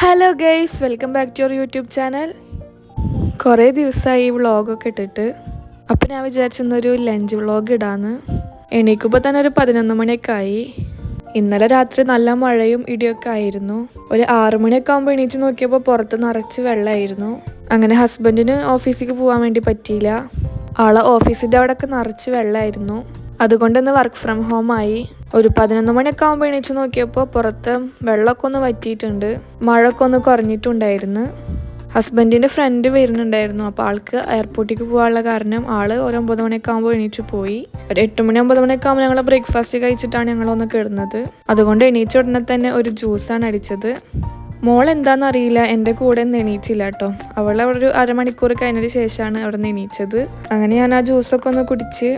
Hello guys, welcome back to your YouTube channel. കുറേ ദിവസമായി ഈ വ്ളോഗൊക്കെ ഇട്ടിട്ട്. അപ്പോൾ ഞാൻ വിചാരിച്ചൊരു ലഞ്ച് വ്ളോഗ് ഇടാന്ന്. എണീക്കുമ്പോൾ തന്നെ ഒരു 11 മണിയൊക്കെ ആയി. ഇന്നലെ രാത്രി നല്ല മഴയും ഇടിയൊക്കെ ആയിരുന്നു. ഒരു 6 മണിയൊക്കെ ആകുമ്പോൾ എണീച്ച് നോക്കിയപ്പോൾ പുറത്ത് നിറച്ച് വെള്ളമായിരുന്നു. അങ്ങനെ ഹസ്ബൻഡിന് ഓഫീസിലേക്ക് പോകാൻ വേണ്ടി പറ്റിയില്ല. ആളെ ഓഫീസിൻ്റെ അവിടെയൊക്കെ നിറച്ച് വെള്ളമായിരുന്നു. അതുകൊണ്ട് ഇന്ന് വർക്ക് ഫ്രം ഹോം ആയി. ഒരു 11 മണിയൊക്കെ ആകുമ്പോൾ എണീച്ച് നോക്കിയപ്പോൾ പുറത്ത് വെള്ളമൊക്കെ ഒന്ന് വറ്റിയിട്ടുണ്ട്, മഴയൊക്കെ ഒന്ന് കുറഞ്ഞിട്ടുണ്ടായിരുന്നു. ഹസ്ബൻഡിൻ്റെ ഫ്രണ്ട് വരുന്നുണ്ടായിരുന്നു. അപ്പോൾ ആൾക്ക് എയർപോർട്ടിലേക്ക് പോകാനുള്ള കാരണം ആൾ ഒരു 9 മണിയൊക്കെ ആകുമ്പോൾ എണീച്ച് പോയി. ഒരു 8 മണി 9 മണിയൊക്കെ ആകുമ്പോൾ ഞങ്ങൾ ബ്രേക്ക്ഫാസ്റ്റ് കഴിച്ചിട്ടാണ് ഞങ്ങളൊന്ന് കിടന്നത്. അതുകൊണ്ട് എണീച്ച ഉടനെ തന്നെ ഒരു ജ്യൂസാണ് അടിച്ചത്. മോൾ എന്താണെന്നറിയില്ല, എൻ്റെ കൂടെ ഒന്നും എണീച്ചില്ല കേട്ടോ. അവൾ അവിടെ ഒരു അരമണിക്കൂർ കഴിഞ്ഞതിന് ശേഷമാണ് അവിടെ നിന്ന് എണീച്ചത്. അങ്ങനെ ഞാൻ ആ ജ്യൂസൊക്കെ ഒന്ന് കുടിച്ച്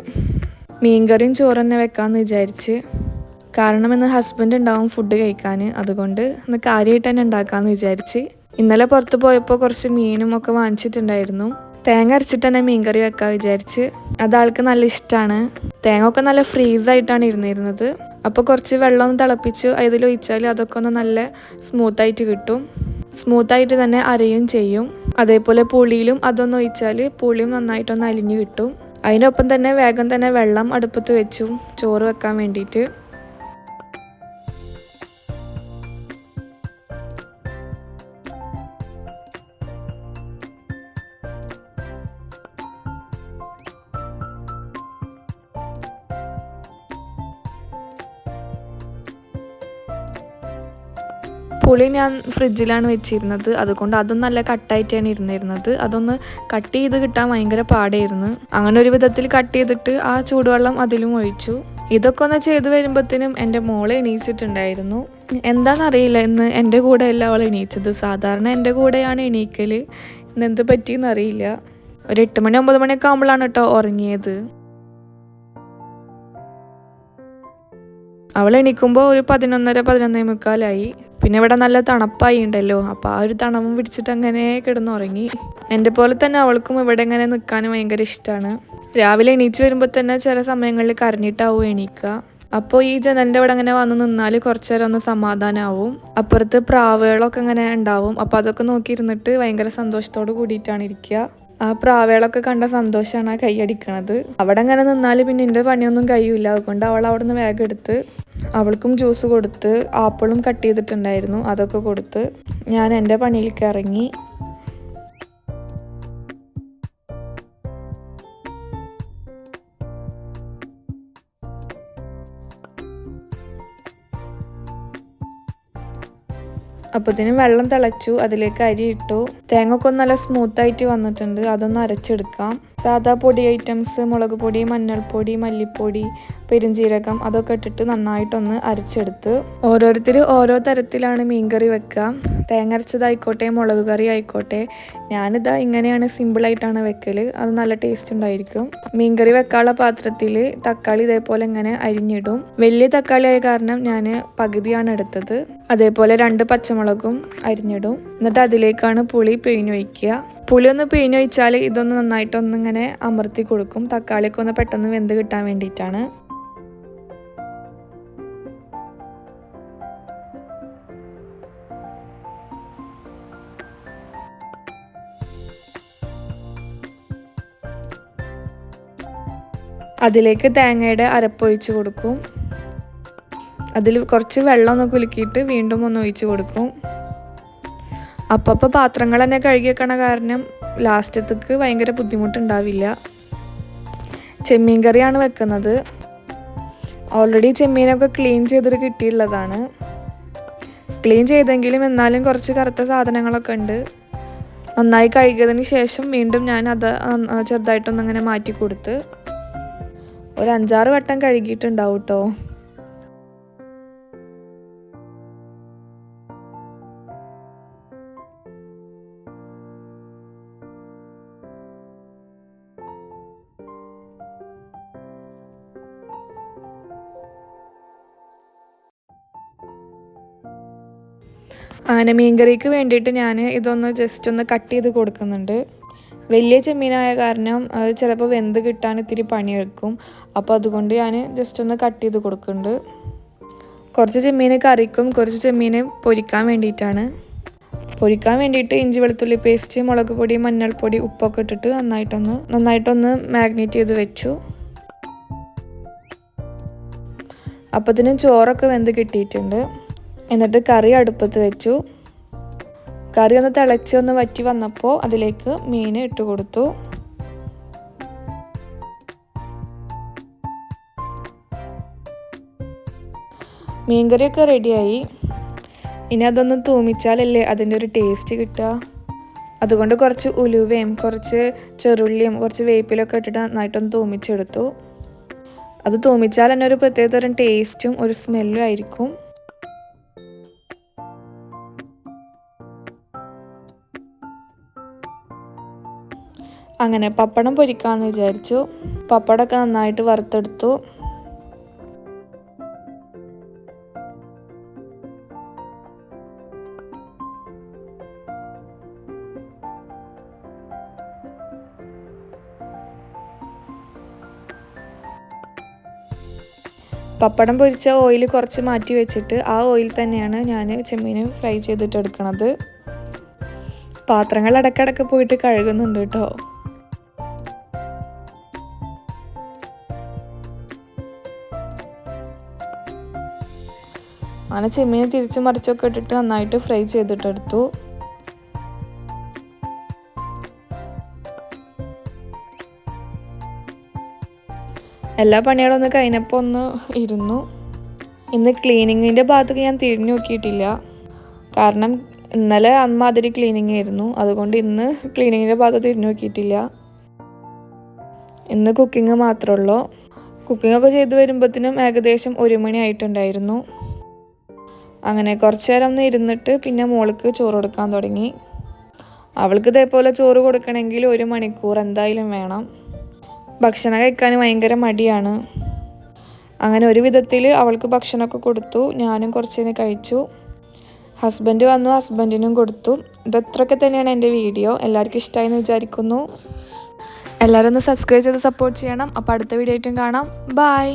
മീൻകറിയും ചോറ് തന്നെ വെക്കാമെന്ന് വിചാരിച്ച്. കാരണം ഇന്ന് ഹസ്ബൻഡ് ഉണ്ടാവും ഫുഡ് കഴിക്കാൻ. അതുകൊണ്ട് ഇന്ന് കാര്യമായിട്ട് തന്നെ ഉണ്ടാക്കാമെന്ന് വിചാരിച്ച്. ഇന്നലെ പുറത്ത് പോയപ്പോൾ കുറച്ച് മീനും ഒക്കെ വാങ്ങിച്ചിട്ടുണ്ടായിരുന്നു. തേങ്ങ അരച്ചിട്ട് തന്നെ മീൻകറി വെക്കാൻ വിചാരിച്ച്. അതാൾക്ക് നല്ല ഇഷ്ടമാണ്. തേങ്ങ ഒക്കെ നല്ല ഫ്രീസായിട്ടാണ് ഇരുന്നിരുന്നത്. അപ്പോൾ കുറച്ച് വെള്ളം ഒന്ന് തിളപ്പിച്ച് അതിലൊഴിച്ചാൽ അതൊക്കെ ഒന്ന് നല്ല സ്മൂത്തായിട്ട് കിട്ടും. സ്മൂത്തായിട്ട് തന്നെ അരയും ചെയ്യും. അതേപോലെ പുളിയിലും അതൊന്ന് ഒഴിച്ചാൽ പുളിയും നന്നായിട്ടൊന്ന് അലിഞ്ഞ് കിട്ടും. അതിനൊപ്പം തന്നെ വേഗം തന്നെ വെള്ളം അടുപ്പത്ത് വെച്ചു ചോറ് വെക്കാൻ വേണ്ടിയിട്ട്. പുളി ഞാൻ ഫ്രിഡ്ജിലാണ് വെച്ചിരുന്നത്. അതുകൊണ്ട് അതും നല്ല കട്ടായിട്ടാണ് ഇരുന്നിരുന്നത്. അതൊന്ന് കട്ട് ചെയ്ത് കിട്ടാൻ ഭയങ്കര പാടായിരുന്നു. അങ്ങനെ ഒരു വിധത്തിൽ കട്ട് ചെയ്തിട്ട് ആ ചൂടുവെള്ളം അതിലും ഒഴിച്ചു. ഇതൊക്കെ ഒന്ന് ചെയ്ത് വരുമ്പോഴത്തേനും എൻ്റെ മോളെ എണീച്ചിട്ടുണ്ടായിരുന്നു. എന്താണെന്നറിയില്ല, ഇന്ന് എൻ്റെ കൂടെ അല്ല അവൾ എണീച്ചത്. സാധാരണ എൻ്റെ കൂടെയാണ് എണീക്കൽ. ഇന്ന് എന്ത് പറ്റിയെന്നറിയില്ല. ഒരു 8 മണി 9 മണിയൊക്കെ ആകുമ്പോഴാണ് കേട്ടോ ഉറങ്ങിയത്. അവൾ എണീക്കുമ്പോൾ ഒരു 11:30 11:45 പിന്നെ ഇവിടെ നല്ല തണുപ്പായി ഉണ്ടല്ലോ. അപ്പോൾ ആ ഒരു തണുവും പിടിച്ചിട്ട് അങ്ങനെ കിടന്നുറങ്ങി. എൻ്റെ പോലെ തന്നെ അവൾക്കും ഇവിടെ ഇങ്ങനെ നിൽക്കാൻ ഭയങ്കര ഇഷ്ടമാണ്. രാവിലെ എണീച്ച് വരുമ്പോൾ തന്നെ ചില സമയങ്ങളിൽ കരഞ്ഞിട്ടാവും എണീക്കുക. അപ്പോൾ ഈ ജനലിൻ്റെ ഇവിടെ അങ്ങനെ വന്ന് നിന്നാൽ കുറച്ച് നേരം ഒന്ന് സമാധാനമാവും. അപ്പുറത്ത് പ്രാവുകളൊക്കെ ഇങ്ങനെ ഉണ്ടാവും. അപ്പോൾ അതൊക്കെ നോക്കിയിരുന്നിട്ട് ഭയങ്കര സന്തോഷത്തോട് കൂടിയിട്ടാണ് ഇരിക്കുക. ആ പ്രാവുകളൊക്കെ കണ്ട സന്തോഷമാണ് ആ കൈയടിക്കണത്. അവിടെ അങ്ങനെ നിന്നാൽ പിന്നെ എൻ്റെ പണിയൊന്നും കഴിയില്ല. അതുകൊണ്ട് അവൾ അവിടെ നിന്ന് വേഗം എടുത്ത് അവൾക്കും ജ്യൂസ് കൊടുത്ത് ആപ്പിളും കട്ട് ചെയ്തിട്ടുണ്ടായിരുന്നു, അതൊക്കെ കൊടുത്ത് ഞാൻ എൻ്റെ പണിയിലേക്ക് ഇറങ്ങി. അപ്പോഴത്തേനും വെള്ളം തിളച്ചു, അതിലേക്ക് അരി ഇട്ടു. തേങ്ങ ഒക്കെ നല്ല സ്മൂത്തായിട്ട് വന്നിട്ടുണ്ട്. അതൊന്ന് അരച്ചെടുക്കാം. സാധാ പൊടി ഐറ്റംസ്, മുളക് പൊടി, മഞ്ഞൾപ്പൊടി, മല്ലിപ്പൊടി, പെരുംജീരകം അതൊക്കെ ഇട്ടിട്ട് നന്നായിട്ടൊന്ന് അരച്ചെടുത്ത്. ഓരോരുത്തർ ഓരോ തരത്തിലാണ് മീൻകറി വെക്കുക. തേങ്ങ അരച്ചതായിക്കോട്ടെ, മുളക് കറി ആയിക്കോട്ടെ. ഞാനിതാ ഇങ്ങനെയാണ് സിമ്പിളായിട്ടാണ് വെക്കൽ. അത് നല്ല ടേസ്റ്റ് ഉണ്ടായിരിക്കും. മീൻകറി വെക്കാനുള്ള പാത്രത്തിൽ തക്കാളി ഇതേപോലെ ഇങ്ങനെ അരിഞ്ഞിടും. വലിയ തക്കാളി ആയ കാരണം ഞാൻ പകുതിയാണ് എടുത്തത്. അതേപോലെ 2 പച്ചമുളകും അരിഞ്ഞിടും. എന്നിട്ട് അതിലേക്കാണ് പുളി പിഴിഞ്ഞൊഴിക്കുക. പുളി ഒന്ന് പിഴിഞ്ഞൊഴിച്ചാൽ ഇതൊന്ന് നന്നായിട്ടൊന്നിങ്ങനെ അമർത്തി കൊടുക്കും. തക്കാളിയൊക്കെ ഒന്ന് പെട്ടെന്ന് വെന്ത് കിട്ടാൻ വേണ്ടിയിട്ടാണ്. അതിലേക്ക് തേങ്ങയുടെ അരപ്പൊഴിച്ച് കൊടുക്കും. അതിൽ കുറച്ച് വെള്ളം ഒന്ന് കുലുക്കിയിട്ട് വീണ്ടും ഒന്ന് ഒഴിച്ച് കൊടുക്കും. അപ്പോൾ പാത്രങ്ങൾ തന്നെ കഴുകി വെക്കണ കാരണം ലാസ്റ്റത്തേക്ക് ഭയങ്കര ബുദ്ധിമുട്ടുണ്ടാവില്ല. ചെമ്മീൻ കറിയാണ് വെക്കുന്നത്. ഓൾറെഡി ചെമ്മീനൊക്കെ ക്ലീൻ ചെയ്തിട്ട് കിട്ടിയുള്ളതാണ്. ക്ലീൻ ചെയ്തെങ്കിലും എന്നാലും കുറച്ച് കറുത്ത സാധനങ്ങളൊക്കെ ഉണ്ട്. നന്നായി കഴുകിയതിന് ശേഷം വീണ്ടും ഞാൻ അത് ചെറുതായിട്ടൊന്നങ്ങനെ മാറ്റി കൊടുത്ത് ഒരു 5-6 വട്ടം കഴുകിയിട്ടുണ്ടാവും കേട്ടോ. അങ്ങനെ മീൻകറിക്ക് വേണ്ടിയിട്ട് ഞാൻ ഇതൊന്ന് ജസ്റ്റ് ഒന്ന് കട്ട് ചെയ്ത് കൊടുക്കുന്നുണ്ട്. വലിയ ചെമ്മീനായ കാരണം അത് ചിലപ്പോൾ വെന്ത് കിട്ടാൻ ഇത്തിരി പണിയെടുക്കും. അപ്പോൾ അതുകൊണ്ട് ഞാൻ ജസ്റ്റ് ഒന്ന് കട്ട് ചെയ്ത് കൊടുക്കുന്നുണ്ട്. കുറച്ച് ചെമ്മീൻ കറിക്കും കുറച്ച് ചെമ്മീൻ പൊരിക്കാൻ വേണ്ടിയിട്ടാണ്. പൊരിക്കാൻ വേണ്ടിയിട്ട് ഇഞ്ചി വെളുത്തുള്ളി പേസ്റ്റ്, മുളക് പൊടി, മഞ്ഞൾപ്പൊടി, ഉപ്പൊക്കെ ഇട്ടിട്ട് നന്നായിട്ടൊന്ന് മാഗ്നേറ്റ് ചെയ്ത് വെച്ചു. അപ്പത്തിനും ചോറൊക്കെ വെന്ത് കിട്ടിയിട്ടുണ്ട്. എന്നിട്ട് കറി അടുപ്പത്ത് വെച്ചു. കറി ഒന്ന് തിളച്ച് ഒന്ന് വറ്റി വന്നപ്പോൾ അതിലേക്ക് മീൻ ഇട്ട് കൊടുത്തു. മീൻകറിയൊക്കെ റെഡിയായി. ഇനി അതൊന്ന് തൂമിച്ചാലല്ലേ അതിൻ്റെ ഒരു ടേസ്റ്റ് കിട്ടുക. അതുകൊണ്ട് കുറച്ച് ഉലുവയും കുറച്ച് ചെറുള്ളിയും കുറച്ച് വേപ്പിലൊക്കെ ഇട്ടിട്ട് നന്നായിട്ടൊന്ന് തൂമിച്ചെടുത്തു. അത് തൂമിച്ചാൽ തന്നെ ഒരു പ്രത്യേക തരം ടേസ്റ്റും ഒരു സ്മെല്ലും ആയിരിക്കും. അങ്ങനെ പപ്പടം പൊരിക്കാമെന്ന് വിചാരിച്ചു. പപ്പടമൊക്കെ നന്നായിട്ട് വറുത്തെടുത്തു. പപ്പടം പൊരിച്ച ഓയിൽ കുറച്ച് മാറ്റി വെച്ചിട്ട് ആ ഓയിൽ തന്നെയാണ് ഞാൻ ചെമ്മീൻ ഫ്രൈ ചെയ്തിട്ട് എടുക്കണത്. പാത്രങ്ങൾ ഇടയ്ക്കിടയ്ക്ക് പോയിട്ട് കഴുകുന്നുണ്ട് കേട്ടോ. അങ്ങനെ ചെമ്മീൻ തിരിച്ച് മറിച്ചൊക്കെ ഇട്ടിട്ട് നന്നായിട്ട് ഫ്രൈ ചെയ്തിട്ടെടുത്തു. എല്ലാ പണികളും ഒന്ന് കഴിഞ്ഞപ്പോൾ ഒന്ന് ഇരുന്നു. ഇന്ന് ക്ലീനിങ്ങിൻ്റെ ഭാഗത്തൊക്കെ ഞാൻ തിരിഞ്ഞു നോക്കിയിട്ടില്ല. കാരണം ഇന്നലെ അമ്മാതിരി ക്ലീനിങ് ആയിരുന്നു. അതുകൊണ്ട് ഇന്ന് ക്ലീനിങ്ങിൻ്റെ ഭാഗത്ത് തിരിഞ്ഞു നോക്കിയിട്ടില്ല. ഇന്ന് കുക്കിംഗ് മാത്രമേ ഉള്ളൂ. കുക്കിങ്ങൊക്കെ ചെയ്ത് വരുമ്പോഴത്തേനും ഏകദേശം 1 മണി ആയിട്ടുണ്ടായിരുന്നു. അങ്ങനെ കുറച്ച് നേരം ഒന്ന് ഇരുന്നിട്ട് പിന്നെ മോൾക്ക് ചോറ് കൊടുക്കാൻ തുടങ്ങി. അവൾക്ക് ഇതേപോലെ ചോറ് കൊടുക്കണമെങ്കിൽ 1 മണിക്കൂർ എന്തായാലും വേണം. ഭക്ഷണം കഴിക്കാൻ ഭയങ്കര മടിയാണ്. അങ്ങനെ ഒരു വിധത്തിൽ അവൾക്ക് ഭക്ഷണമൊക്കെ കൊടുത്തു. ഞാനും കുറച്ചേനെ കഴിച്ചു. ഹസ്ബൻഡ് വന്നു, ഹസ്ബൻഡിനും കൊടുത്തു. ഇതത്രയൊക്കെ തന്നെയാണ് എൻ്റെ വീഡിയോ. എല്ലാവർക്കും ഇഷ്ടമായി എന്ന് വിചാരിക്കുന്നു. എല്ലാവരും ഒന്ന് സബ്സ്ക്രൈബ് ചെയ്ത് സപ്പോർട്ട് ചെയ്യണം. അപ്പോൾ അടുത്ത വീഡിയോ ആയിട്ടും കാണാം. ബൈ.